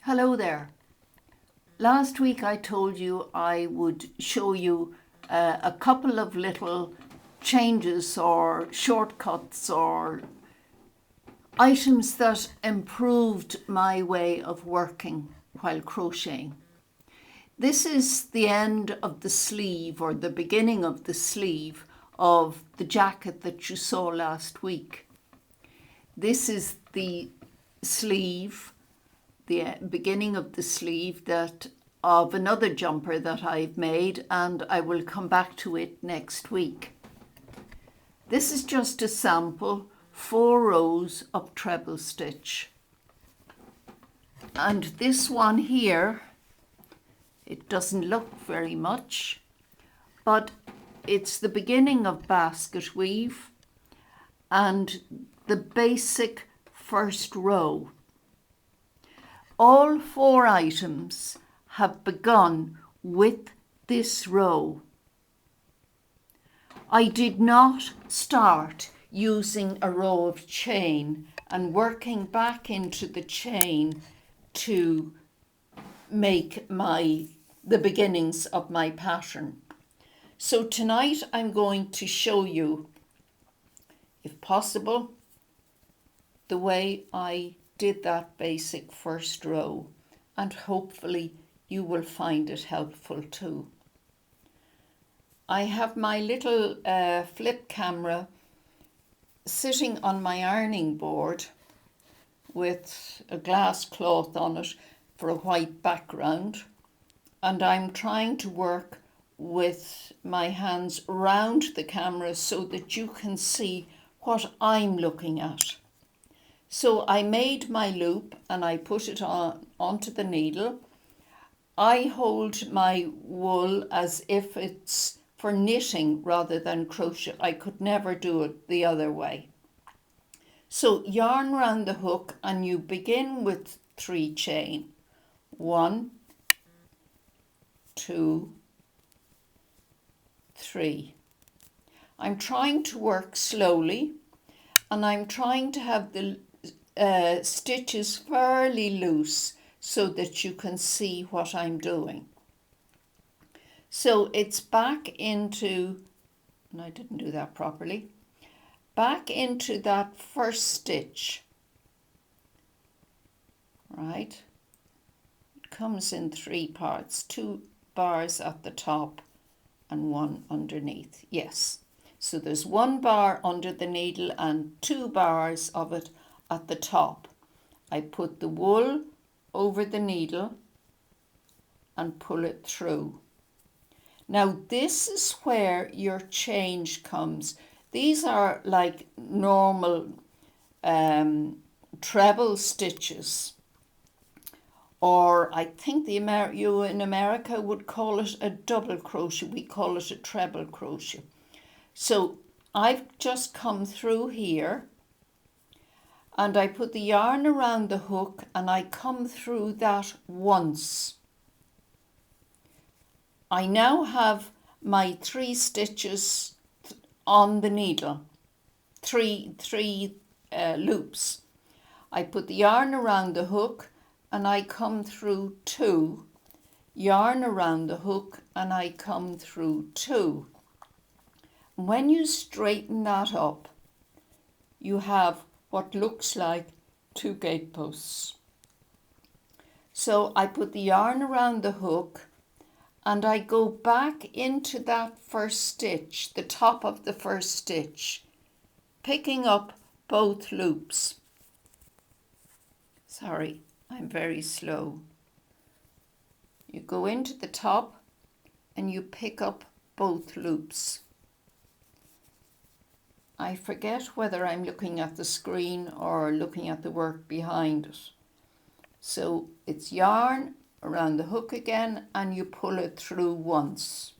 Hello there. Last week I told you I would show you a couple of little changes or shortcuts or items that improved my way of working while crocheting. This is the end of the sleeve or the beginning of the sleeve of the jacket that you saw last week. This is the sleeve, the beginning of the sleeve of another jumper that I've made, and I will come back to it next week. This is just a sample, 4 rows of treble stitch. And this one here, it doesn't look very much, but it's the beginning of basket weave and the basic first row. All 4 items have begun with this row. I did not start using a row of chain and working back into the chain to make the beginnings of my pattern. So tonight I'm going to show you, if possible, the way I did that basic first row, and hopefully you will find it helpful too. I have my little flip camera sitting on my ironing board with a glass cloth on it for a white background, and I'm trying to work with my hands round the camera so that you can see what I'm looking at. So I made my loop and I put it onto the needle. I hold my wool as if it's for knitting rather than crochet. I could never do it the other way. So yarn around the hook and you begin with 3 chain. 1, 2, 3. I'm trying to work slowly and I'm trying to have the stitches fairly loose so that you can see what I'm doing. So it's back into, and I didn't do that properly, back into that first stitch, right? It comes in 3 parts, 2 bars at the top and 1 underneath. Yes, so there's 1 bar under the needle and 2 bars of it at the top. I put the wool over the needle and pull it through. Now this is where your change comes. These are like normal treble stitches, or I think you in America would call it a double crochet. We call it a treble crochet. So I've just come through here and I put the yarn around the hook and I come through that once. I now have my 3 stitches on the needle, 3 loops. I put the yarn around the hook and I come through 2, yarn around the hook and I come through 2. When you straighten that up, you have what looks like 2 gateposts. So I put the yarn around the hook and I go back into that first stitch, the top of the first stitch, picking up both loops. Sorry, I'm very slow. You go into the top and you pick up both loops. I forget whether I'm looking at the screen or looking at the work behind it. So it's yarn around the hook again and you pull it through once.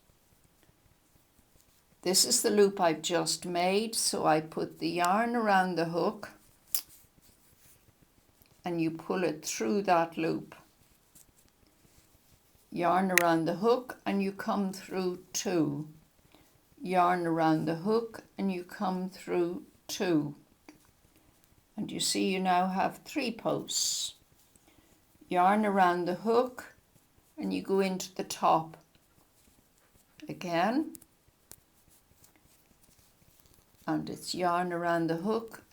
This is the loop I've just made, so I put the yarn around the hook and you pull it through that loop. Yarn around the hook and you come through 2. Yarn around the hook and you come through 2. And you see you now have 3 posts. yarn around the hook, and you go into the top again, and it's yarn around the hook,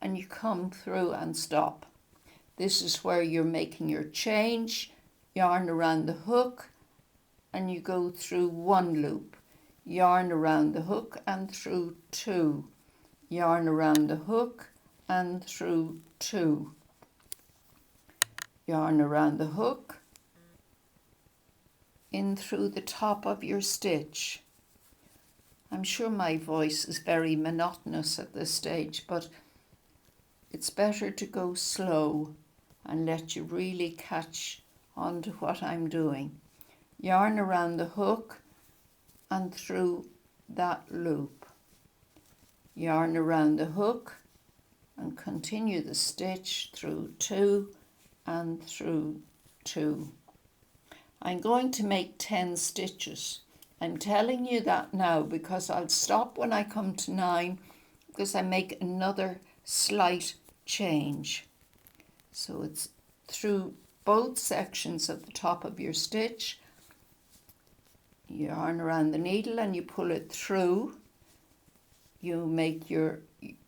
and you come through and stop. This is where you're making your change. Yarn around the hook, and you go through 1 loop. Yarn around the hook and through 2. Yarn around the hook and through 2. Yarn around the hook, in through the top of your stitch. I'm sure my voice is very monotonous at this stage, but it's better to go slow and let you really catch on to what I'm doing. Yarn around the hook and through that loop. Yarn around the hook and continue the stitch through 2 and through 2. I'm going to make 10 stitches. I'm telling you that now because I'll stop when I come to 9 because I make another slight change. So it's through both sections at the top of your stitch. Yarn around the needle and you pull it through. You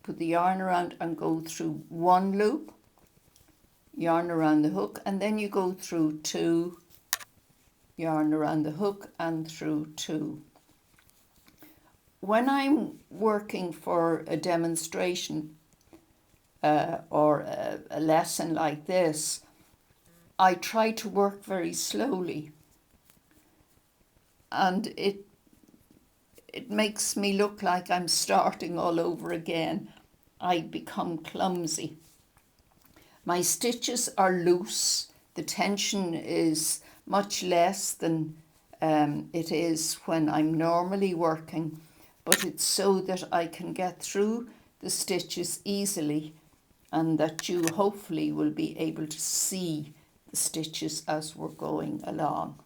put the yarn around and go through 1 loop. Yarn around the hook, and then you go through 2. Yarn around the hook and through 2. When I'm working for a demonstration or a lesson like this, I try to work very slowly, and it makes me look like I'm starting all over again. I become clumsy. My stitches are loose. The tension is much less than it is when I'm normally working, but it's so that I can get through the stitches easily and that you hopefully will be able to see the stitches as we're going along.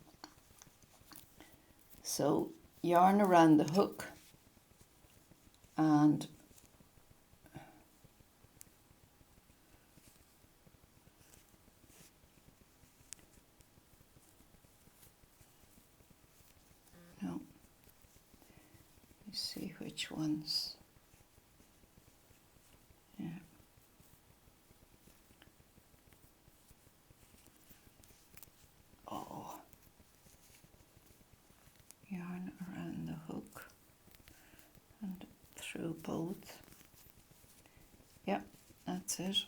So yarn around the hook and see which ones. Yeah. Oh. Yarn around the hook and through both. Yep, that's it.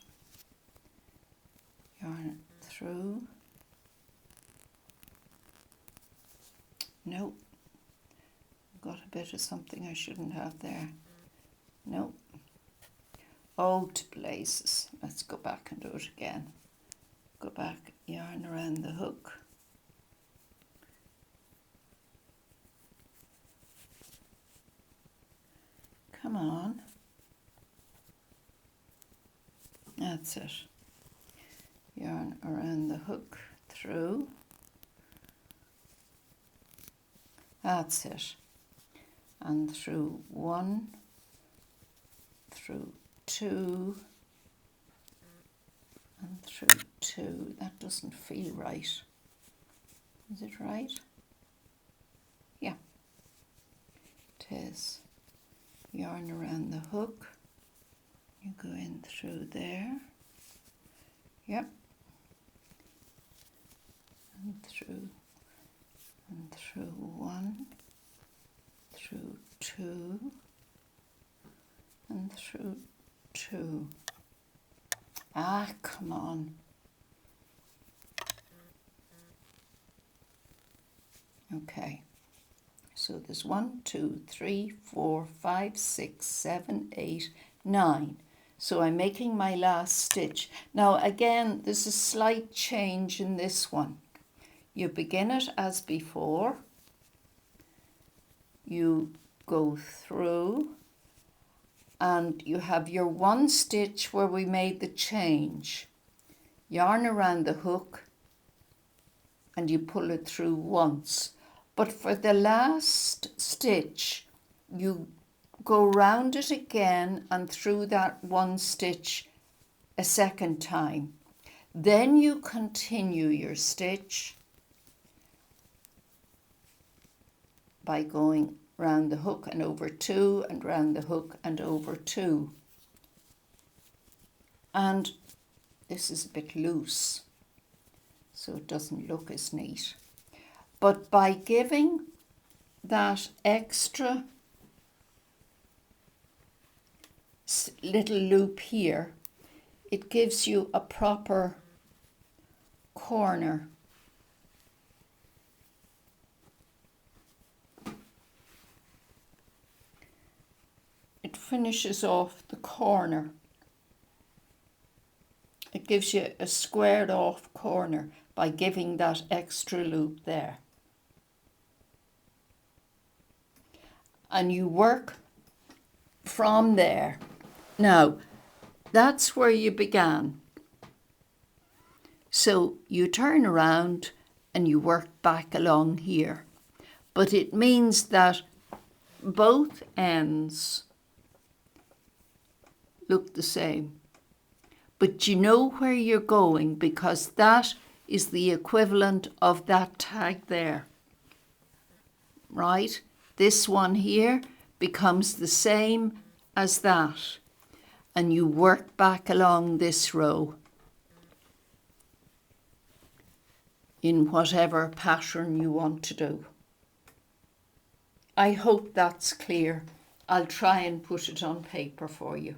Yarn through. Nope. Got a bit of something I shouldn't have there. Nope. Oh, to blazes. Let's go back and do it again. Go back, yarn around the hook. Come on. That's it. Yarn around the hook through. That's it. And through 1, through 2, and through 2. That doesn't feel right. Is it right? Yeah, it is. Yarn around the hook. You go in through there. Yep. And through 1. Through 2 and through 2. Ah, come on. Okay, so there's 1, 2, 3, 4, 5, 6, 7, 8, 9. So I'm making my last stitch. Now again, there's a slight change in this one. You begin it as before. You go through and you have your 1 stitch where we made the change. Yarn around the hook and you pull it through once. But for the last stitch, you go round it again and through that 1 stitch a second time. Then you continue your stitch by going round the hook and over 2 and round the hook and over 2. And this is a bit loose, so it doesn't look as neat. But by giving that extra little loop here, it gives you a proper corner. It finishes off the corner. It gives you a squared off corner by giving that extra loop there. And you work from there. Now, that's where you began. So you turn around and you work back along here. But it means that both ends look the same. But you know where you're going because that is the equivalent of that tag there. Right? This one here becomes the same as that. And you work back along this row in whatever pattern you want to do. I hope that's clear. I'll try and put it on paper for you.